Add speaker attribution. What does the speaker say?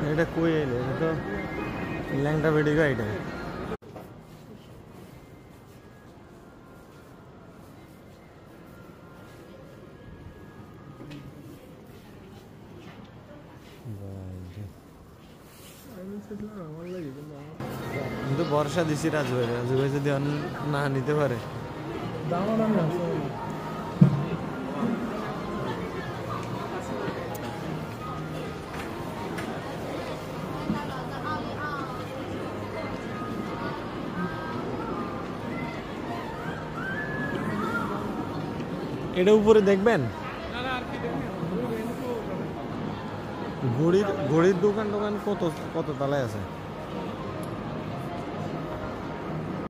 Speaker 1: এটা কই এলে এটা তো ল্যাংটা বেড়ে গা এটা কিন্তু বর্ষা দিছি রাজু ভাই যদি না নিতে পারে এটা উপরে দেখবেন ঘড়ির দোকান কত কত তালায় আছে